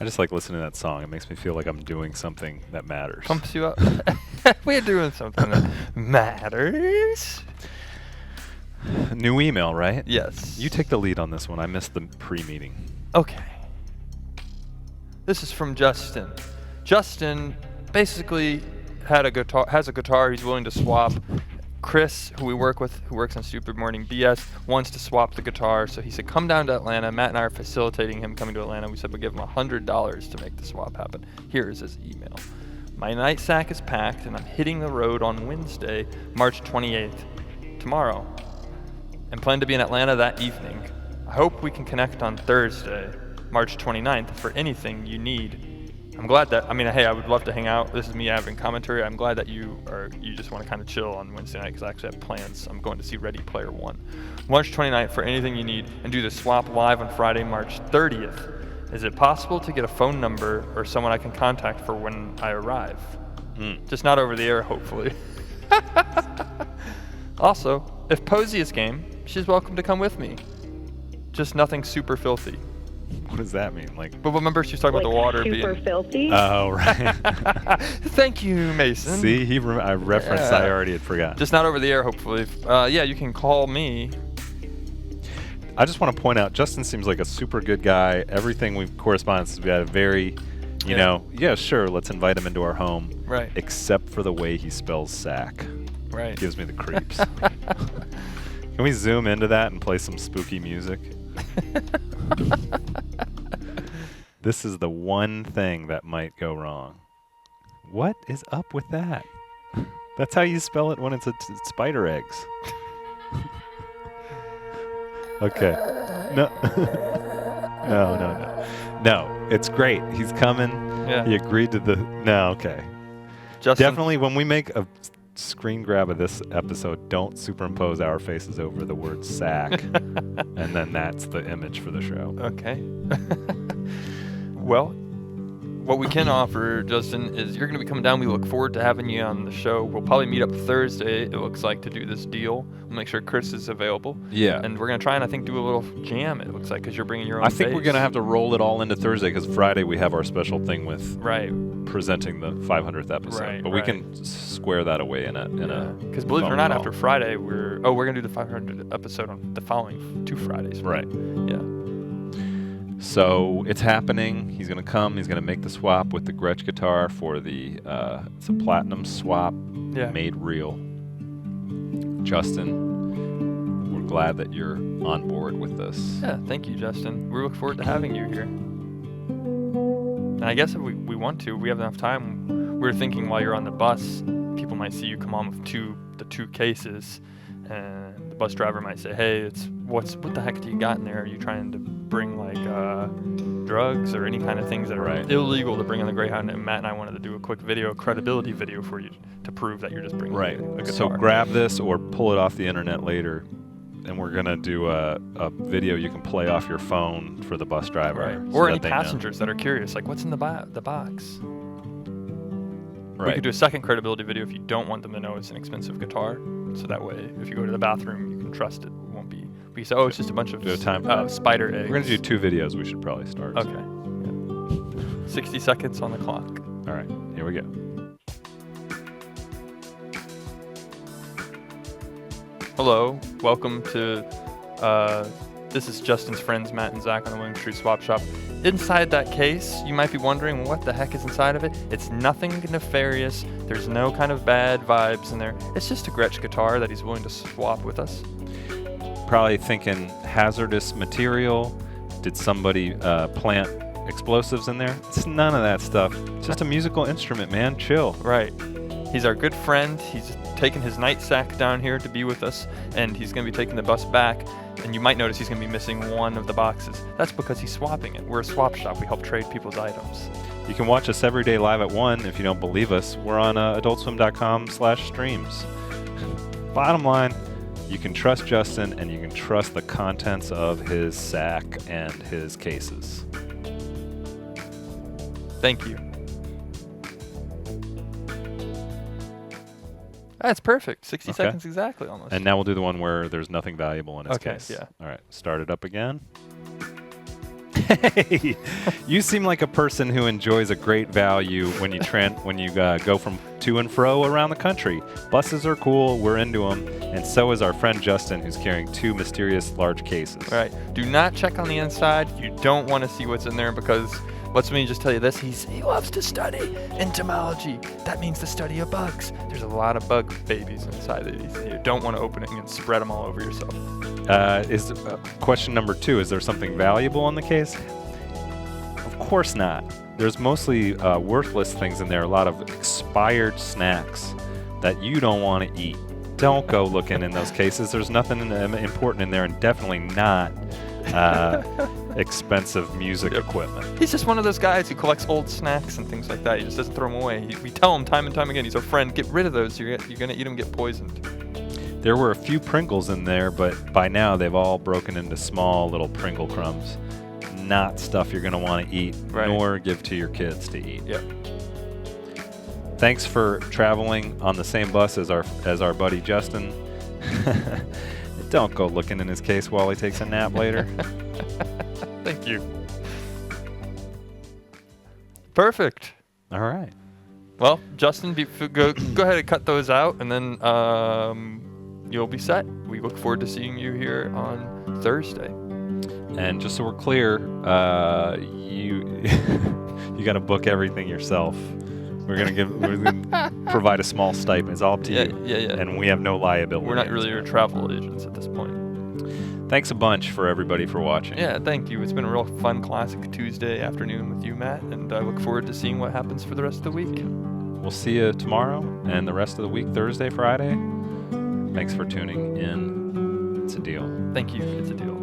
I just like listening to that song. It makes me feel like I'm doing something that matters. Pumps you up. We're doing something that matters. New email, right? Yes. You take the lead on this one. I missed the pre-meeting. Okay. This is from Justin. Justin basically has a guitar he's willing to swap. Chris, who we work with, who works on Stupid Morning BS, wants to swap the guitar. So he said, come down to Atlanta. Matt and I are facilitating him coming to Atlanta. We said we'll give him $100 to make the swap happen. Here is his email. My night sack is packed and I'm hitting the road on Wednesday, March 28th, tomorrow, and plan to be in Atlanta that evening. I hope we can connect on Thursday, March 29th, for anything you need. I'm glad that, hey, I would love to hang out. This is me having commentary. I'm glad that you just want to kind of chill on Wednesday night because I actually have plans. I'm going to see Ready Player One. March 29th for anything you need, and do the swap live on Friday, March 30th. Is it possible to get a phone number or someone I can contact for when I arrive? Just not over the air, hopefully. Also, if Posey is game, she's welcome to come with me. Just nothing super filthy. What does that mean? Like, But remember, she was talking about the water super being... filthy. oh, right. Thank you, Mason. See, I referenced. Yeah. I already had forgotten. Just not over the air, hopefully. Yeah, you can call me. I just want to point out, Justin seems like a super good guy. Everything we've corresponded, we had a very, yeah, sure, let's invite him into our home. Right. Except for the way he spells sack. Right. Gives me the creeps. Can we zoom into that and play some spooky music? This is the one thing that might go wrong. What is up with that? That's how you spell it when it's spider eggs. Okay. No. No, it's great. He's coming. Yeah. He agreed to the... No, okay. Justin, Definitely, when we make a screen grab of this episode, don't superimpose our faces over the word sack, and then that's the image for the show. Okay. Well, what we can offer, Justin, is you're going to be coming down. We look forward to having you on the show. We'll probably meet up Thursday, it looks like, to do this deal. We'll make sure Chris is available. Yeah. And we're going to try and, I think, do a little jam, it looks like, because you're bringing your own I think we're bass. going to have to roll it all into Thursday, because Friday we have our special thing with Right. presenting the 500th episode. Right, but we right. can square that away in a Because believe it or phone not, call. after Friday, we're going to do the 500th episode on the following 2 Fridays. Right. Yeah. So it's happening. He's going to come. He's going to make the swap with the Gretsch guitar for the it's a platinum swap Yeah. made real. Justin, we're glad that you're on board with this. Yeah, thank you, Justin. We look forward to having you here. And I guess if we want to, we have enough time. We were thinking while you're on the bus, people might see you come on with the two cases, and the bus driver might say, "Hey, what the heck do you got in there? Are you trying to bring like drugs or any kind of things that are Right. illegal to bring on the Greyhound?" And Matt and I wanted to do a quick video, a credibility video for you to prove that you're just bringing Right. a guitar. So grab this or pull it off the internet later, and we're going to do a video you can play off your phone for the bus driver. Right. so Or that any they know. passengers that are curious, like what's in the box. We Right. could do a second credibility video if you don't want them to know it's an expensive guitar. So that way, if you go to the bathroom, you can trust it. It won't be. We say, oh, it's just a bunch of Do a time for that? spider eggs. We're going to do 2 videos. We should probably start. Okay. Yeah. 60 seconds on the clock. All right. Here we go. Hello. Welcome to. This is Justin's friends, Matt and Zach, on the William Street Swap Shop. Inside that case, you might be wondering what the heck is inside of it. It's nothing nefarious. There's no kind of bad vibes in there. It's just a Gretsch guitar that he's willing to swap with us. Probably thinking hazardous material. Did somebody plant explosives in there? It's none of that stuff. It's just a musical instrument, man. Chill. Right. He's our good friend. He's taken his night sack down here to be with us, and he's going to be taking the bus back. And you might notice he's going to be missing one of the boxes. That's because he's swapping it. We're a swap shop. We help trade people's items. You can watch us every day live at 1 if you don't believe us. We're on adultswim.com/streams. Bottom line, you can trust Justin and you can trust the contents of his sack and his cases. Thank you. That's perfect. 60 Okay. seconds exactly, almost. And now we'll do the one where there's nothing valuable in his Okay, case. yeah. All right, start it up again. Hey, you seem like a person who enjoys a great value when you go from to and fro around the country. Buses are cool, we're into them, and so is our friend Justin, who's carrying 2 mysterious large cases. All right. Do not check on the inside. You don't want to see what's in there because what's me just tell you this? He loves to study entomology. That means the study of bugs. There's a lot of bug babies inside of these. You don't want to open it and spread them all over yourself. Question number 2, is there something valuable in the case? Of course not. There's mostly worthless things in there, a lot of expired snacks that you don't want to eat. Don't go looking in those cases. There's nothing important in there, and definitely not expensive music equipment. He's just one of those guys who collects old snacks and things like that. He just doesn't throw them away. We tell him time and time again, he's our friend, get rid of those. You're going to eat them, get poisoned. There were a few Pringles in there, but by now they've all broken into small little Pringle crumbs. Not stuff you're going to want to eat, nor give to your kids to eat. Yep. Thanks for traveling on the same bus as our buddy Justin. Don't go looking in his case while he takes a nap later. Thank you. Perfect. All right. Well, Justin, go ahead and cut those out, and then you'll be set. We look forward to seeing you here on Thursday. And just so we're clear, you got to book everything yourself. We're gonna provide a small stipend. It's all up to you. Yeah. And we have no liability. We're not really your travel agents at this point. Thanks a bunch for everybody for watching. Yeah, thank you. It's been a real fun classic Tuesday afternoon with you, Matt, and I look forward to seeing what happens for the rest of the week. We'll see you tomorrow and the rest of the week, Thursday, Friday. Thanks for tuning in. It's a deal. Thank you. It's a deal.